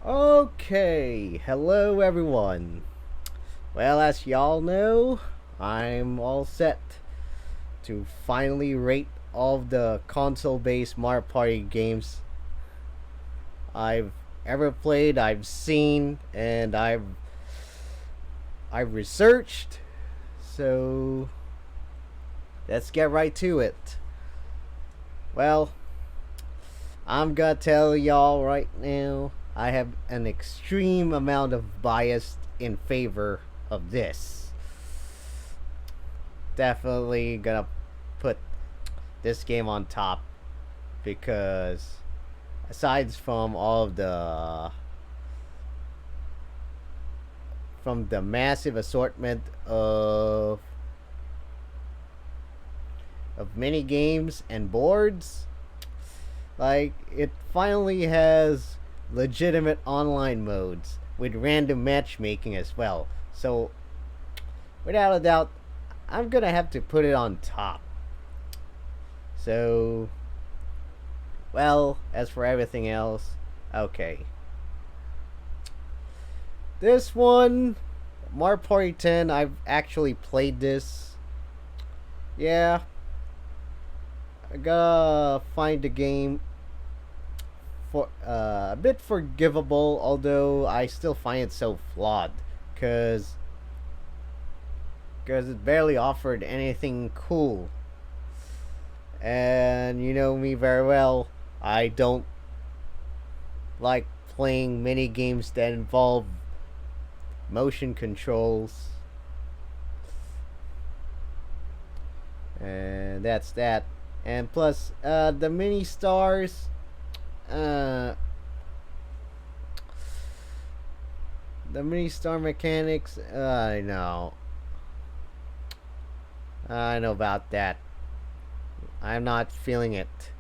Okay, hello everyone. Well, as y'all know, I'm all set to finally rate all of the console based Mario Party games I've ever played, I've seen, and I've researched. So let's get right to it. Well, I'm gonna tell y'all right now, I have an extreme amount of bias in favor of this. Definitely gonna put this game on top because aside from the massive assortment of mini games and boards, like it finally has legitimate online modes with random matchmaking as well. So without a doubt, I'm gonna have to put it on top. So, well, as for everything else, okay. This one, Mario Party 10, I've actually played this. Yeah, I gotta find the game for a bit forgivable, although I still find it so flawed, cause it barely offered anything cool. And you know me very well. I don't like playing mini games that involve motion controls. And that's that. And plus, the mini stars, uh, the mini star mechanics. I know about that. I'm not feeling it.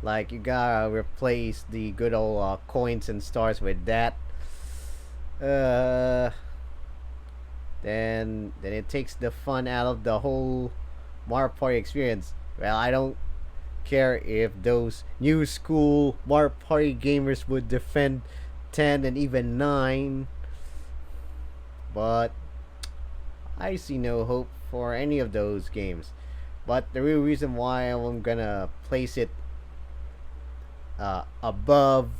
Like you gotta replace the good old coins and stars with that. Uh, then it takes the fun out of the whole Mario Party experience. Well, I don't care if those new school Mario Party gamers would defend 10 and even 9, but I see no hope for any of those games. But the real reason why I'm gonna place it above,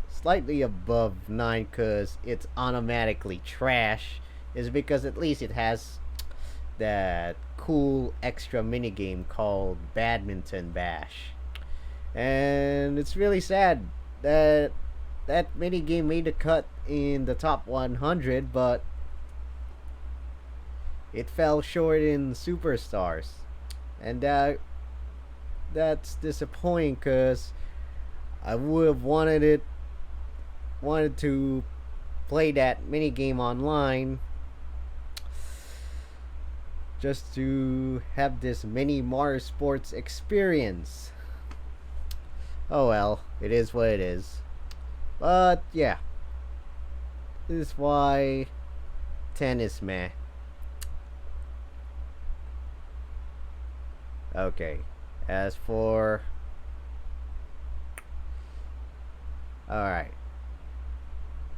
slightly above 9, because it's automatically trash, is because at least it has that cool extra minigame called Badminton Bash. And it's really sad that that minigame made a cut in the top 100, but it fell short in Superstars. And that's disappointing because I would have wanted to play that mini game online just to have this mini Mario Sports experience. Oh well, it is what it is. But yeah, this is why 10 is meh. Okay, as for. Alright.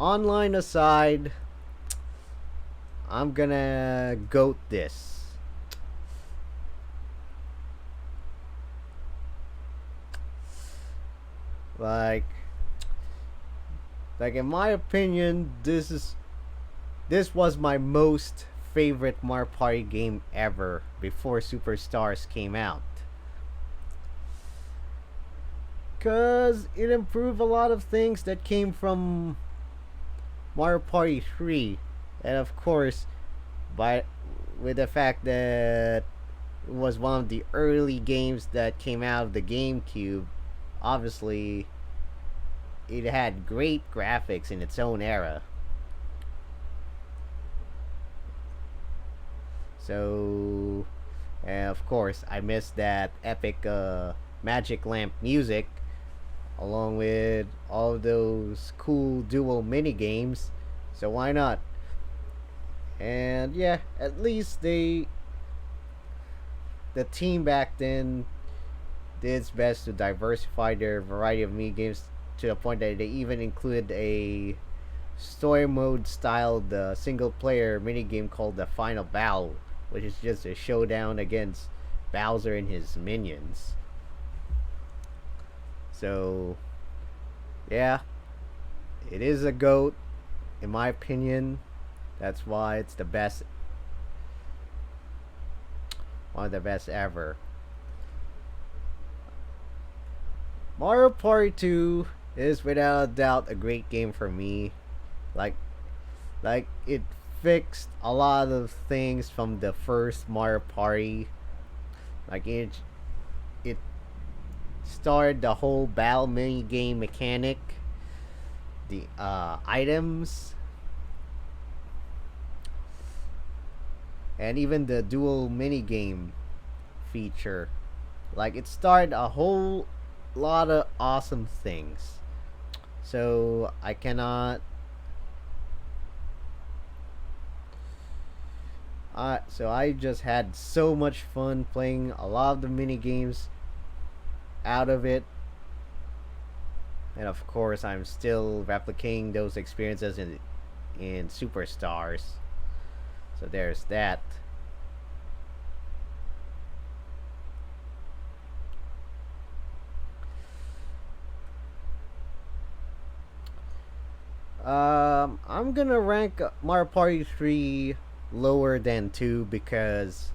Online aside, I'm gonna goat this. Like, in my opinion, this was my most favorite Mario Party game ever before Superstars came out. Cause it improved a lot of things that came from Mario Party 3, and of course, by with the fact that it was one of the early games that came out of the GameCube, obviously it had great graphics in its own era. So, and of course, I missed that epic Magic Lamp music, along with all of those cool dual mini games. So why not? And yeah, at least the team back then did its best to diversify their variety of mini games to the point that they even included a story mode styled single player mini game called the Final Battle, which is just a showdown against Bowser and his minions. So, yeah, it is a GOAT, in my opinion. That's why it's the best, one of the best ever. Mario Party 2 is without a doubt a great game for me. Like, it fixed a lot of things from the first Mario Party. Like it started the whole battle mini game mechanic, the items, and even the dual mini game feature. Like it started a whole lot of awesome things. So I cannot. So I just had so much fun playing a lot of the mini games out of it, and of course I'm still replicating those experiences in Superstars. So there's that. I'm gonna rank Mario Party 3 lower than 2 because,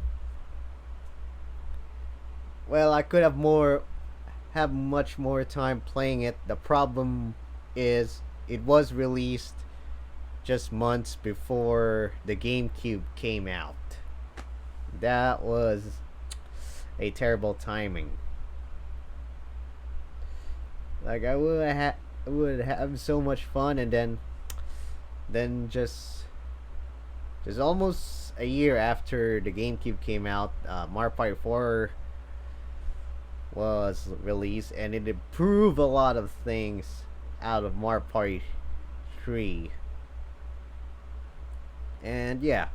well, I could have much more time playing it. The problem is it was released just months before the GameCube came out. That was a terrible timing. Like I would have so much fun, and then just almost a year after the GameCube came out, Mario Party 4 was released, and it improved a lot of things out of Mario Party 3. And yeah,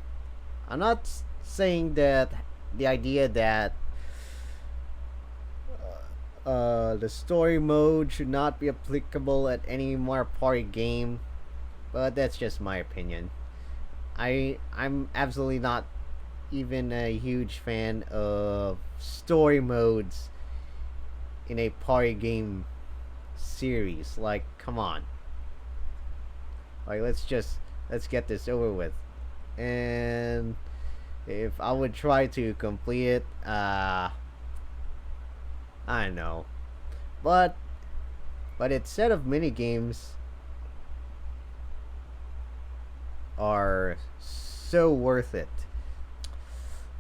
I'm not saying that the idea that the story mode should not be applicable at any Mario Party game, but that's just my opinion. I'm absolutely not even a huge fan of story modes in a party game series. Like, come on. Like, let's get this over with. And if I would try to complete it, I don't know. But its set of mini games are so worth it.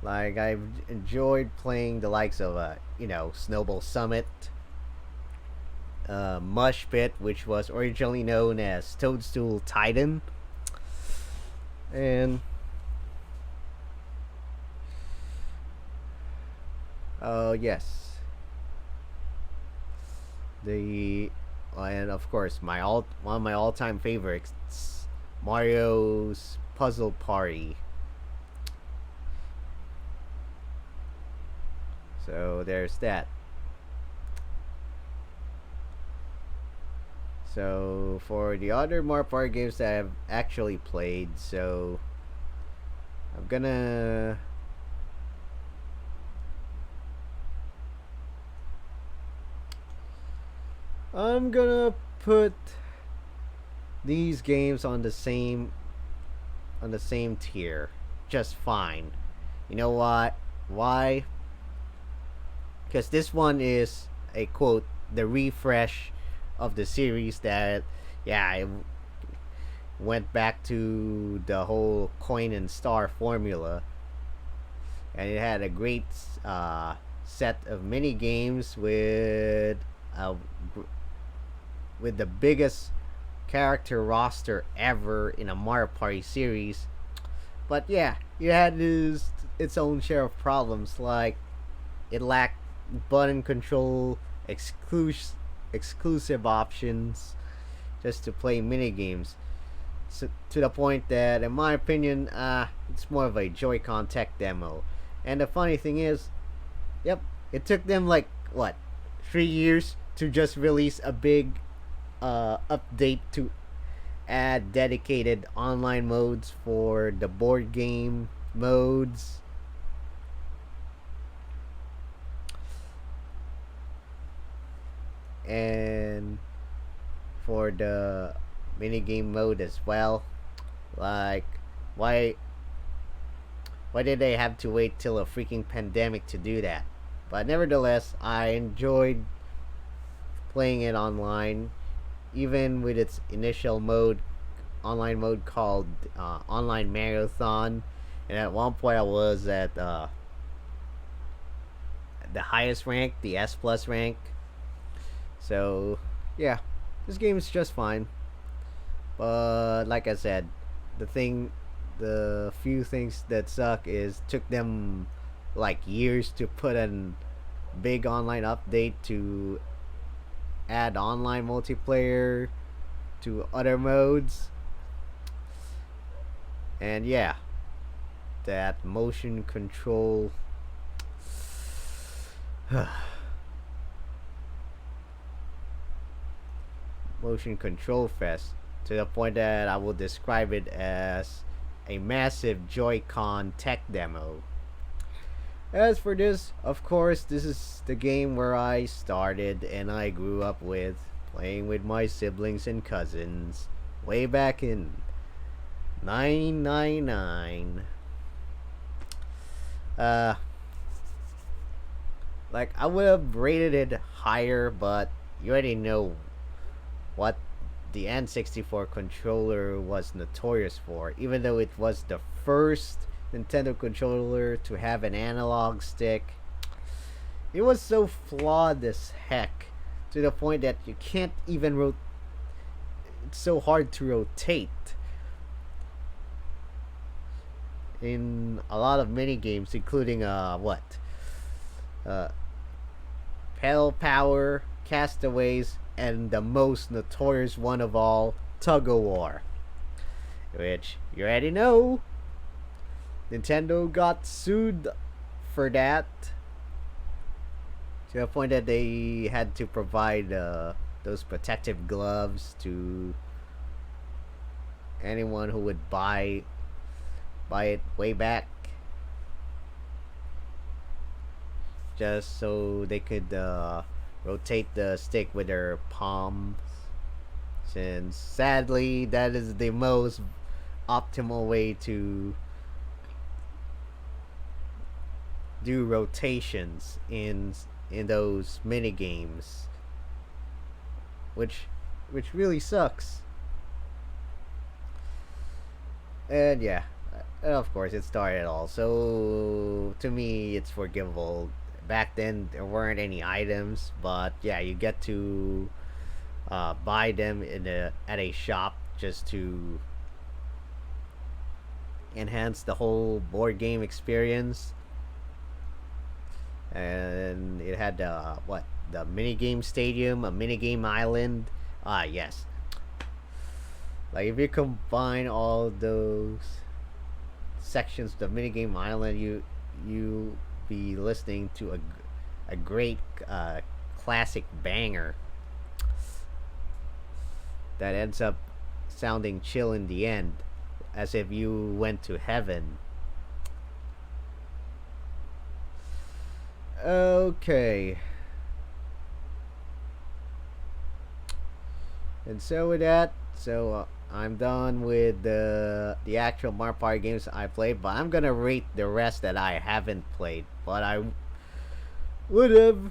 Like I've enjoyed playing the likes of Snowball Summit, Mush Pit, which was originally known as Toadstool Titan, and yes, and of course one of my all time favorites, Mario's Puzzle Party. So there's that. So for the other Mario Party games that I've actually played, so I'm gonna put these games on the same tier, just fine. You know what? Why? Because this one is a quote the refresh of the series that, yeah, it went back to the whole coin and star formula, and it had a great set of mini games with the biggest character roster ever in a Mario Party series. But yeah, it had its own share of problems, like it lacked button control, exclusive options just to play mini games. So, to the point that, in my opinion, it's more of a Joy-Con tech demo. And the funny thing is, yep, it took them like what 3 years to just release a big update to add dedicated online modes for the board game modes. And for the minigame mode as well. Like, why why did they have to wait till a freaking pandemic to do that? But nevertheless, I enjoyed playing it online, even with its initial mode, online mode called Online Marathon. And at one point, I was at the highest rank, the S plus rank. So, yeah, this game is just fine. But like I said, the few things that suck is took them like years to put an big online update to add online multiplayer to other modes. And yeah, that motion control motion control fest, to the point that I will describe it as a massive Joy-Con tech demo. As for this, of course, this is the game where I started and I grew up with, playing with my siblings and cousins way back in 999. Uh, like, I would have rated it higher, but you already know what the N64 controller was notorious for. Even though it was the first Nintendo controller to have an analog stick, it was so flawed as heck, to the point that you can't even it's so hard to rotate in a lot of mini games, including uh Pedal Power, Castaways, and the most notorious one of all, Tug of War, which you already know. Nintendo got sued for that, to the point that they had to provide those protective gloves to anyone who would buy it way back, just so they could rotate the stick with their palms, since sadly that is the most optimal way to do rotations in those mini games, which really sucks. And yeah, of course it started all, so to me it's forgivable. Back then there weren't any items, but yeah, you get to buy them at a shop just to enhance the whole board game experience. And it had the mini game stadium, a mini game island. Yes, like if you combine all those sections of the mini game island, you be listening to a great classic banger that ends up sounding chill in the end, as if you went to heaven. Okay. And so with that, I'm done with the actual Mario Party games I played, but I'm gonna rate the rest that I haven't played. But I would have,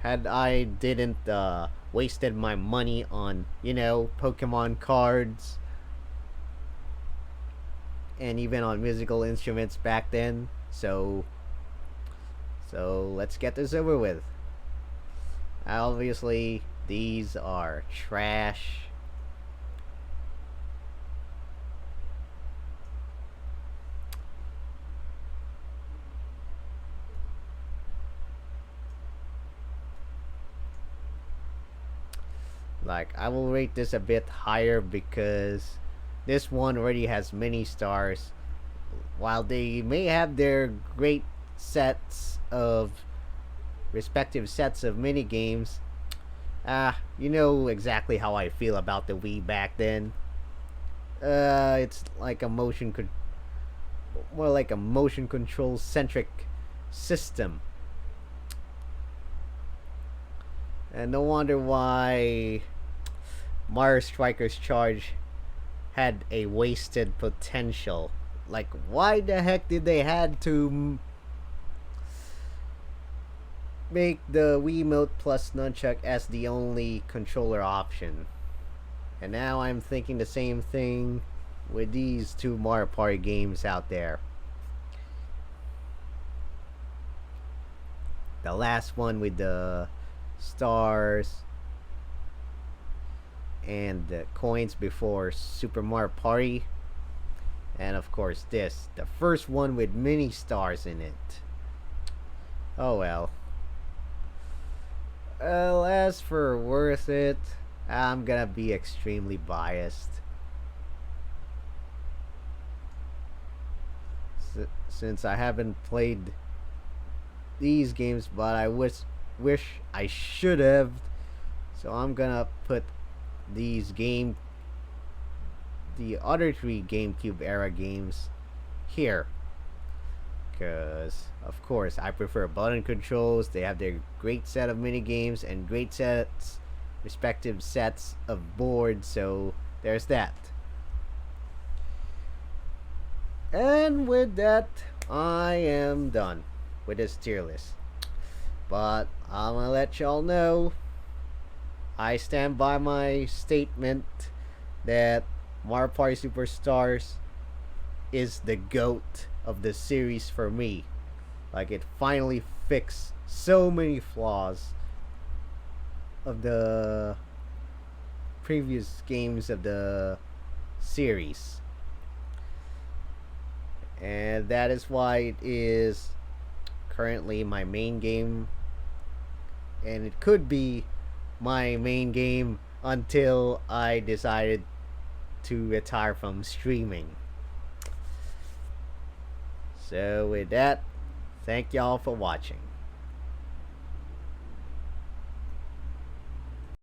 had I didn't wasted my money on, Pokemon cards and even on musical instruments back then. So let's get this over with. Obviously, these are trash. Like, I will rate this a bit higher because this one already has many stars. While they may have their great sets of respective sets of mini games. You know exactly how I feel about the Wii back then. It's like a more like a motion control centric system. And no wonder why Mario Strikers Charge had a wasted potential. Like, why the heck did they had to make the Wiimote plus Nunchuck as the only controller option? And now I'm thinking the same thing with these two Mario Party games out there. The last one with the stars and the coins before Super Mario Party. And of course, this, the first one with mini stars in it. Oh well. Well, as for worth it, I'm gonna be extremely biased. Since I haven't played these games, but I wish I should have. So I'm gonna put the other three GameCube era games here. Because, of course, I prefer button controls. They have their great set of mini games and respective sets of boards. So there's that. And with that, I am done with this tier list. But I'm gonna let y'all know I stand by my statement that Mario Party Superstars is the GOAT of the series for me. Like, it finally fixed so many flaws of the previous games of the series. And that is why it is currently my main game. And it could be my main game until I decided to retire from streaming. So with that, thank y'all for watching.